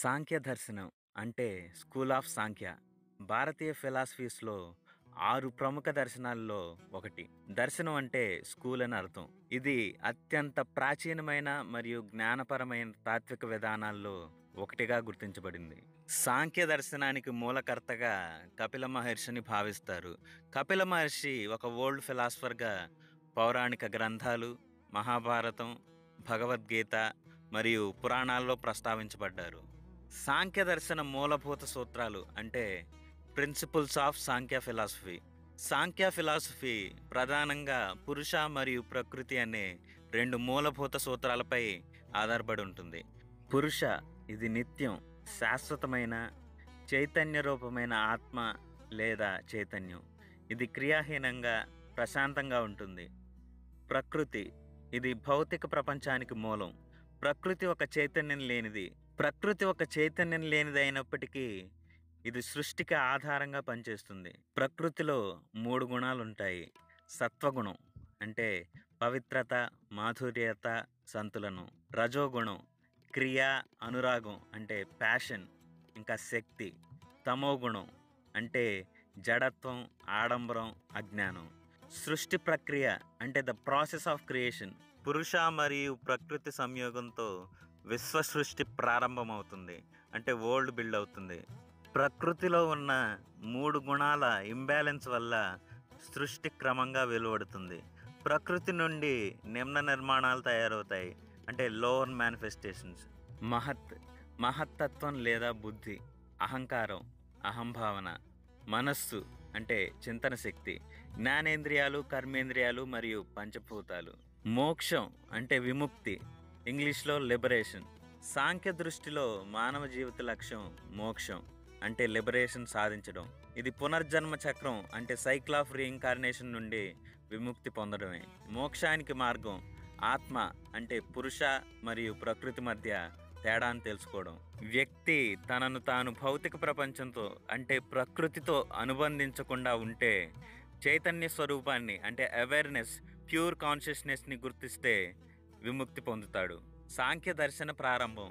సాంఖ్య దర్శనం అంటే school of సాంఖ్య భారతీయ ఫిలాసఫీస్లో 6 ప్రముఖ దర్శనాల్లో ఒకటి. దర్శనం అంటే స్కూల్ అని అర్థం. ఇది అత్యంత ప్రాచీనమైన మరియు జ్ఞానపరమైన తాత్విక విధానాల్లో ఒకటిగా గుర్తించబడింది. సాంఖ్య దర్శనానికి మూలకర్తగా కపిల మహర్షిని భావిస్తారు. కపిల మహర్షి ఒక ఓల్డ్ ఫిలాసఫర్గా పౌరాణిక గ్రంథాలు, మహాభారతం, భగవద్గీత మరియు పురాణాల్లో ప్రస్తావించబడ్డారు. సాంఖ్య దర్శన మూలభూత సూత్రాలు అంటే principles of Sankhya philosophy. Sankhya philosophy ప్రధానంగా పురుష మరియు ప్రకృతి అనే 2 మూలభూత సూత్రాలపై ఆధారపడి ఉంటుంది. పురుష ఇది నిత్యం, శాశ్వతమైన, చైతన్య రూపమైన ఆత్మ లేదా చైతన్యం. ఇది క్రియాహీనంగా, ప్రశాంతంగా ఉంటుంది. ప్రకృతి ఇది భౌతిక ప్రపంచానికి మూలం. ప్రకృతి ఒక చైతన్యం లేనిది అయినప్పటికీ ఇది సృష్టికి ఆధారంగా పనిచేస్తుంది. ప్రకృతిలో 3 గుణాలుంటాయి. సత్వగుణం అంటే పవిత్రత, మాధుర్యత, సంతులనం. రజోగుణం క్రియ, అనురాగం అంటే ప్యాషన్, ఇంకా శక్తి. తమోగుణం అంటే జడత్వం, ఆడంబరం, అజ్ఞానం. సృష్టి ప్రక్రియ అంటే ద ప్రాసెస్ ఆఫ్ క్రియేషన్. పురుష మరియు ప్రకృతి సంయోగంతో విశ్వ సృష్టి ప్రారంభమవుతుంది, అంటే వరల్డ్ బిల్డ్ అవుతుంది. ప్రకృతిలో ఉన్న 3 గుణాల ఇంబ్యాలెన్స్ వల్ల సృష్టి క్రమంగా వెలువడుతుంది. ప్రకృతి నుండి నిమ్న నిర్మాణాలు తయారవుతాయి, అంటే లోవర్ మేనిఫెస్టేషన్స్. మహత్తత్వం లేదా బుద్ధి, అహంకారం, అహంభావన. మనస్సు అంటే చింతన శక్తి, జ్ఞానేంద్రియాలు, కర్మేంద్రియాలు మరియు పంచభూతాలు. మోక్షం అంటే విముక్తి, ఇంగ్లీష్లో లిబరేషన్. సాంఖ్య దృష్టిలో మానవ జీవిత లక్ష్యం మోక్షం, అంటే లిబరేషన్ సాధించడం. ఇది పునర్జన్మ చక్రం, అంటే సైకిల్ ఆఫ్ రీఇన్కార్నేషన్ నుండి విముక్తి పొందడమే. మోక్షానికి మార్గం ఆత్మ, అంటే పురుష మరియు ప్రకృతి మధ్య తేడాను తెలుసుకోవడం. వ్యక్తి తనను తాను భౌతిక ప్రపంచంతో, అంటే ప్రకృతితో అనుబంధించకుండా ఉంటే చైతన్య స్వరూపాన్ని, అంటే అవేర్నెస్, ప్యూర్ కాన్షియస్నెస్ని గుర్తిస్తే విముక్తి పొందుతాడు. సాంఖ్య దర్శన ప్రారంభం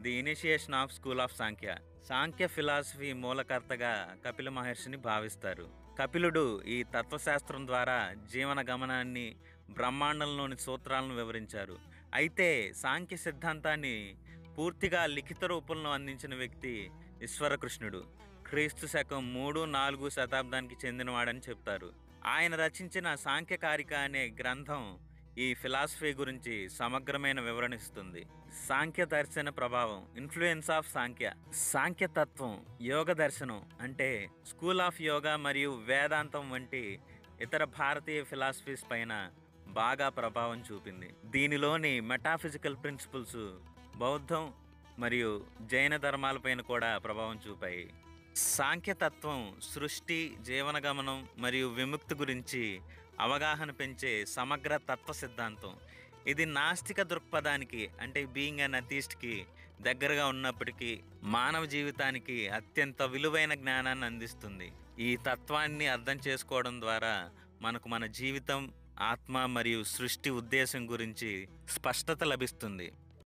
the initiation of school of Samkhya. Samkhya philosophy మూలకర్తగా కపిల మహర్షిని భావిస్తారు. కపిలుడు ఈ తత్వశాస్త్రం ద్వారా జీవన గమనాన్ని, బ్రహ్మాండంలోని సూత్రాలను వివరించారు. అయితే సాంఖ్య సిద్ధాంతాన్ని పూర్తిగా లిఖిత రూపంలో అందించిన వ్యక్తి ఈశ్వరకృష్ణుడు. క్రీస్తు శకం 3-4 శతాబ్దానికి చెందినవాడని చెప్తారు. ఆయన రచించిన సాంఖ్యకారిక అనే గ్రంథం ఈ ఫిలాసఫీ గురించి సమగ్రమైన వివరణ ఇస్తుంది. సాంఖ్య దర్శన ప్రభావం, ఇన్ఫ్లుయెన్స్ ఆఫ్ సాంఖ్యతత్వం యోగ దర్శనం, అంటే స్కూల్ ఆఫ్ యోగా మరియు వేదాంతం వంటి ఇతర భారతీయ ఫిలాసఫీస్ పైన బాగా ప్రభావం చూపింది. దీనిలోని మెటాఫిజికల్ ప్రిన్సిపల్స్ బౌద్ధం మరియు జైన ధర్మాలపైన కూడా ప్రభావం చూపాయి. సాంఖ్యతత్వం సృష్టి, జీవన గమనం మరియు విముక్తి గురించి అవగాహన పెంచే సమగ్ర తత్వ సిద్ధాంతం. ఇది నాస్తిక దృక్పథానికి, అంటే బీయింగ్ అన్ అథీస్ట్కి దగ్గరగా ఉన్నప్పటికీ మానవ జీవితానికి అత్యంత విలువైన జ్ఞానాన్ని అందిస్తుంది. ఈ తత్వాన్ని అర్థం చేసుకోవడం ద్వారా మనకు మన జీవితం, ఆత్మ మరియు సృష్టి ఉద్దేశం గురించి స్పష్టత లభిస్తుంది.